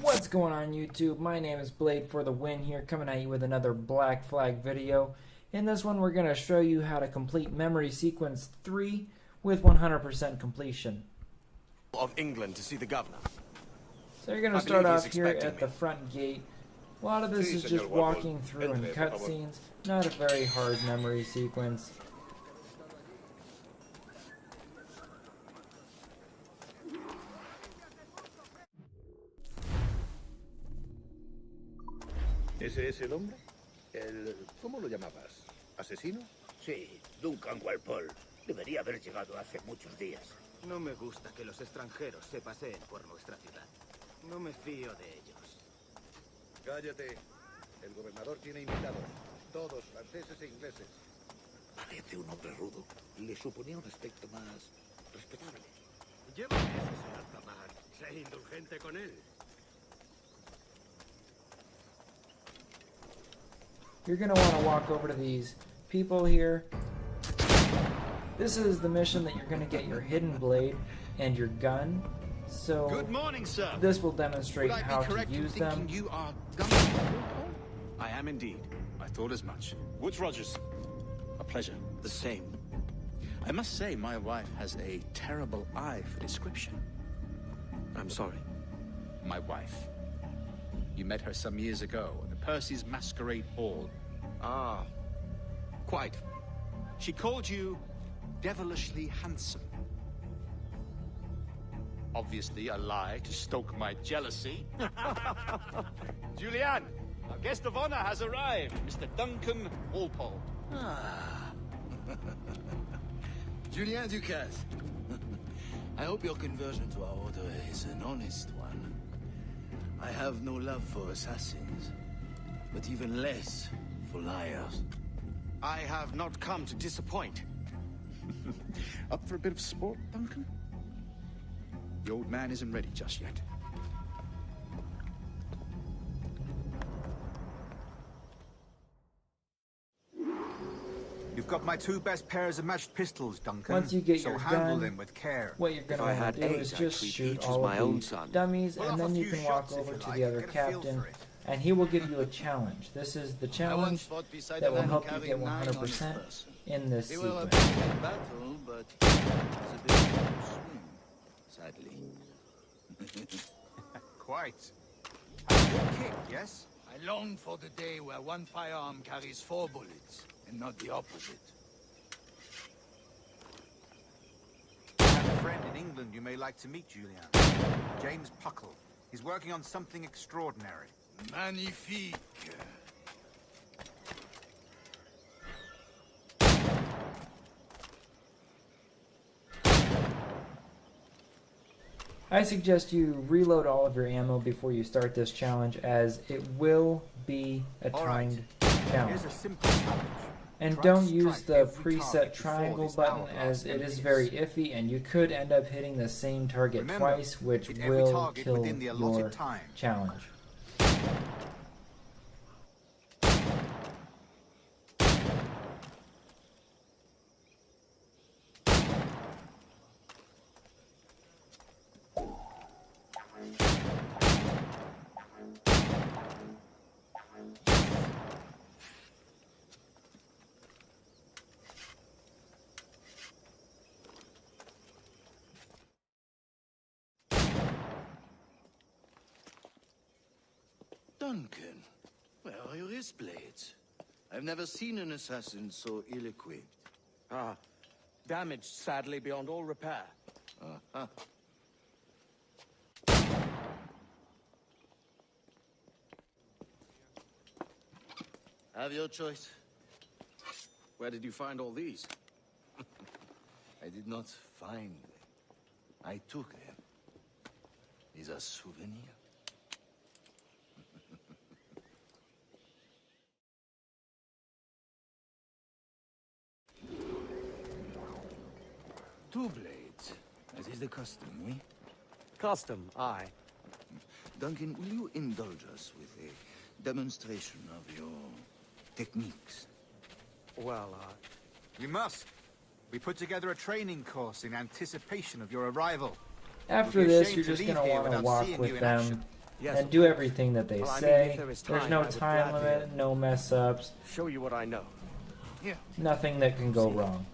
What's going on YouTube? My name is Blade for the win here, coming at you with another Black Flag video. In this one we're going to show you how to complete Memory Sequence 3 with 100% completion. Of England to see the governor. So you're going to start off here at the front gate. A lot of this is just walking through in cutscenes, not a very hard memory sequence. ¿Ese es el hombre? ¿Cómo lo llamabas? ¿Asesino? Sí, Duncan Walpole. Debería haber llegado hace muchos días. No me gusta que los extranjeros se paseen por nuestra ciudad. No me fío de ellos. Cállate. El gobernador tiene invitados. Todos franceses e ingleses. Parece un hombre rudo. Le suponía un aspecto más respetable. Lleva eso, señor Tamar. Sé indulgente con él. You're going to want to walk over to these people here. This is the mission that you're going to get your hidden blade and your gun. So Good morning, sir. this will demonstrate Would I how be to correct in use thinking them. you are Duncan? I am indeed. I thought as much. Woods Rogers. A pleasure. The same. I must say, my wife has a terrible eye for description. I'm sorry. My wife. You met her some years ago at the Percy's Masquerade Ball. Ah, quite. She called you devilishly handsome. Obviously a lie to stoke my jealousy. Julianne, our guest of honor has arrived, Mr. Duncan Walpole. Ah. Julien Ducasse. I hope your conversion to our order is an honest one. I have no love for assassins, but even less for liars. I have not come to disappoint. Up for a bit of sport, Duncan? The old man isn't ready just yet. You've got my two best pairs of matched pistols, Duncan. Once you get so your handle gun, them with care. what you're going If I to want had to do eight, is I'd just treat shoot each as all my of own the son. dummies, Well, and off then a you few can walk shots if over you to like. the other Get a feel captain, for it. and he will give you a challenge. This is the I once challenge fought beside that a will man help you carrying get 9 honest 100% persons. in this They were a sequence. big battle, but it was a bit swing, sadly. Quite. A good kick, yes? I long for the day where one firearm carries 4 bullets, and not the opposite. I have a friend in England you may like to meet, Julian. James Puckle. He's working on something extraordinary. Magnifique! I suggest you reload all of your ammo before you start this challenge, as it will be a All right. timed challenge. Here's a simple challenge. And Try don't to use strike the every preset target before triangle this button, hourglass as it is empties. very iffy, and you could end up hitting the same target Remember, twice, which hit every will target kill within the allotted your time. challenge. Duncan, where are your wrist blades? I've never seen an assassin so ill-equipped. Ah, damaged sadly beyond all repair. Uh-huh. Have your choice. Where did you find all these? I did not find them. I took them. Is a souvenir. Two blades. That is the custom, oui? Custom, aye. Duncan, will you indulge us with a demonstration of your techniques? Well, We must. We put together a training course in anticipation of your arrival. After Would be this, ashamed you're to just leave going to here want to without walk seeing you with in them action. Yes. and do everything that they Well, I mean, say. if there is There's time, no I would time gladly, limit, no mess ups, show you what I know. Here. nothing that can go wrong.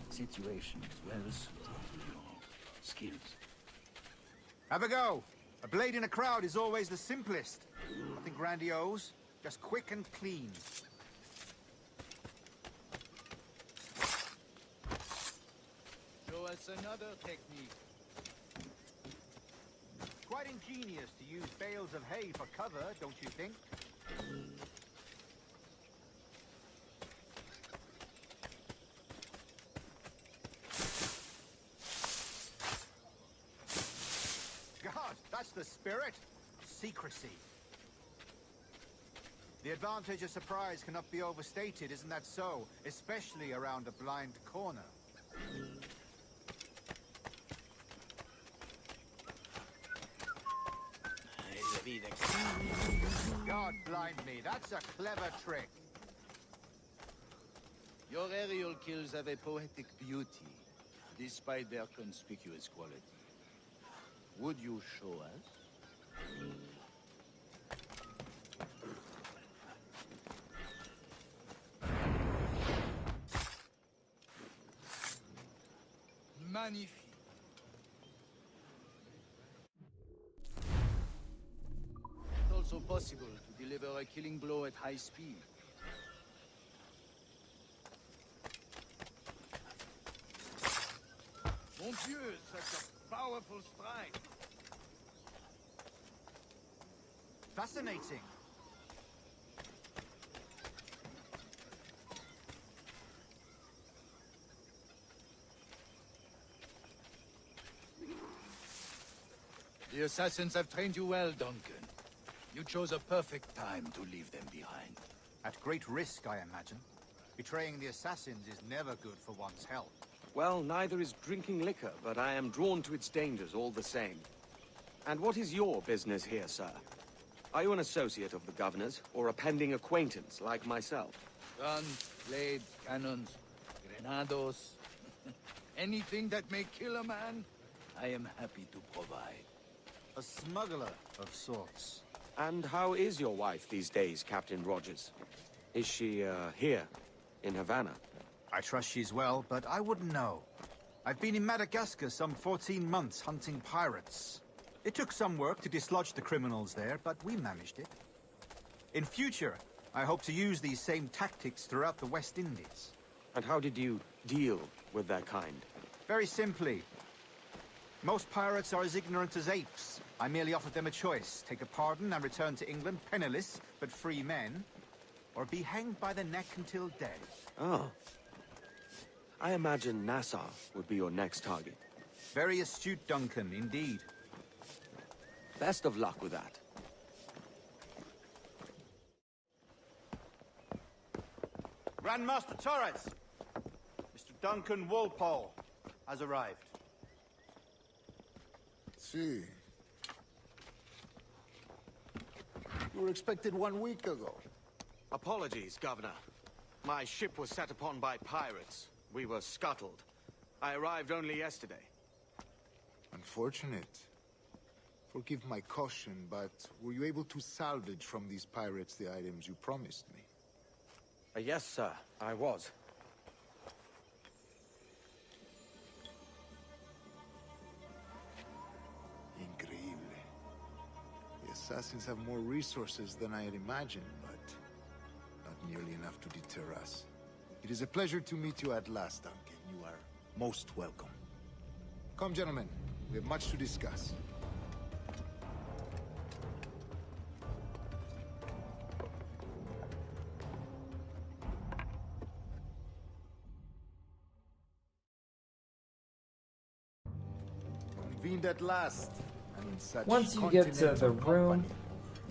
Situation is well suited to your skills. Have a go. A blade in a crowd is always the simplest. Nothing grandiose, just quick and clean. Show us another technique. Quite ingenious to use bales of hay for cover, don't you think? God, that's the spirit. Secrecy. The advantage of surprise cannot be overstated, isn't that so? Especially around a blind corner. God blind me, that's a clever trick. Your aerial kills have a poetic beauty, despite their conspicuous quality. Would you show us? Magnifique. It's also possible to deliver a killing blow at high speed. Mon Dieu, such a powerful strike. Fascinating. The assassins have trained you well, Duncan. You chose a perfect time to leave them behind. At great risk, I imagine. Betraying the assassins is never good for one's health. Well, neither is drinking liquor, but I am drawn to its dangers all the same. And what is your business here, sir? Are you an associate of the governor's, or a pending acquaintance like myself? Guns, blades, cannons, grenados. Anything that may kill a man, I am happy to provide. A smuggler of sorts. And how is your wife these days, Captain Rogers? Is she, here, in Havana? I trust she's well, but I wouldn't know. I've been in Madagascar some 14 months hunting pirates. It took some work to dislodge the criminals there, but we managed it. In future, I hope to use these same tactics throughout the West Indies. And how did you deal with that kind? Very simply. Most pirates are as ignorant as apes. I merely offered them a choice. Take a pardon and return to England penniless, but free men. Or be hanged by the neck until dead. Oh. I imagine Nassau would be your next target. Very astute, Duncan, indeed. Best of luck with that. Grandmaster Torres! Mr. Duncan Walpole has arrived. See. You were expected 1 week ago. Apologies, Governor. My ship was set upon by pirates. We were scuttled. I arrived only yesterday. Unfortunate. Forgive my caution, but were you able to salvage from these pirates the items you promised me? Yes, sir, I was. Increíble. The assassins have more resources than I had imagined, but not nearly enough to deter us. It is a pleasure to meet you at last, Duncan. You are most welcome. Come, gentlemen. We have much to discuss. Convened at last, and in such Once you get to the continental room company.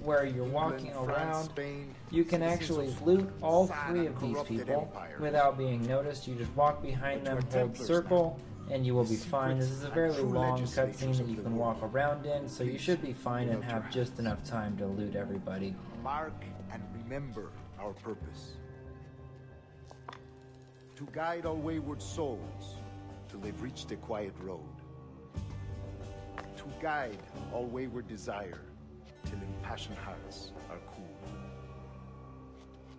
where you're walking England, France, around, Spain, you can citizens actually of loot all fat three and of these corrupted people empires. without being noticed. You just walk behind But them, you are hold Templars circle, and you will be The fine. This is a secrets fairly and true long legislators cutscene that of you the can world. walk around in, so you should be fine and Without have your just hands. enough time to loot everybody. Mark and remember our purpose. To guide all wayward souls till they've reached a quiet road. To guide all wayward desire till passion hearts are cool.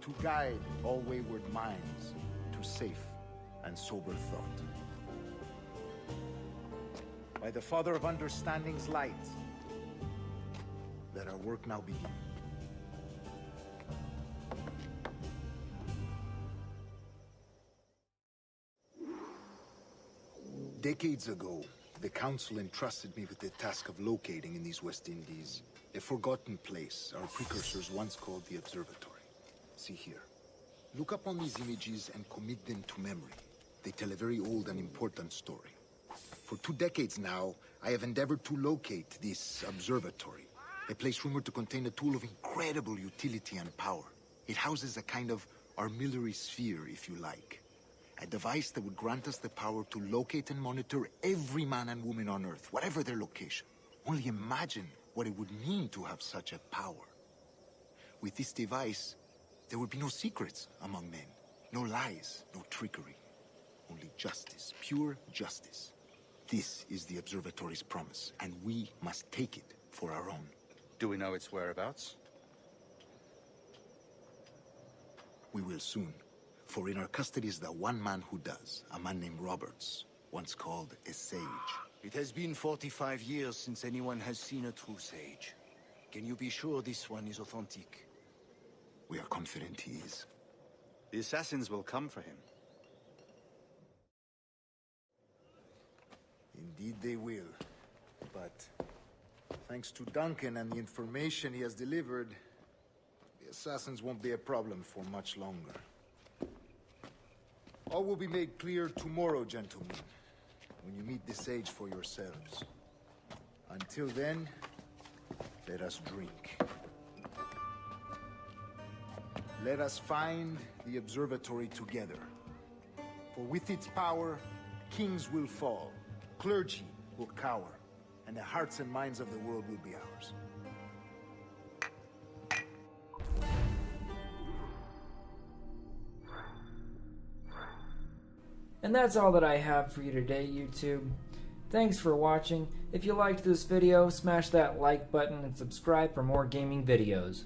To guide all wayward minds to safe and sober thought. By the Father of Understanding's light, let our work now begin. Decades ago, the Council entrusted me with the task of locating in these West Indies a forgotten place our precursors once called the Observatory. See here. Look upon these images and commit them to memory. They tell a very old and important story. For 2 decades now, I have endeavored to locate this observatory, a place rumored to contain a tool of incredible utility and power. It houses a kind of armillary sphere, if you like. A device that would grant us the power to locate and monitor every man and woman on Earth, whatever their location. Only imagine what it would mean to have such a power. With this device, there would be no secrets among men, no lies, no trickery. Only justice, pure justice. This is the Observatory's promise, and we must take it for our own. Do we know its whereabouts? We will soon. For in our custody is the one man who does, a man named Roberts, once called a sage. It has been 45 years since anyone has seen a true sage. Can you be sure this one is authentic? We are confident he is. The assassins will come for him. Indeed they will. But thanks to Duncan and the information he has delivered, the assassins won't be a problem for much longer. All will be made clear tomorrow, gentlemen, when you meet the sage for yourselves. Until then, let us drink. Let us find the observatory together. For with its power, kings will fall, clergy will cower, and the hearts and minds of the world will be ours. And that's all that I have for you today, YouTube. Thanks for watching. If you liked this video, smash that like button and subscribe for more gaming videos.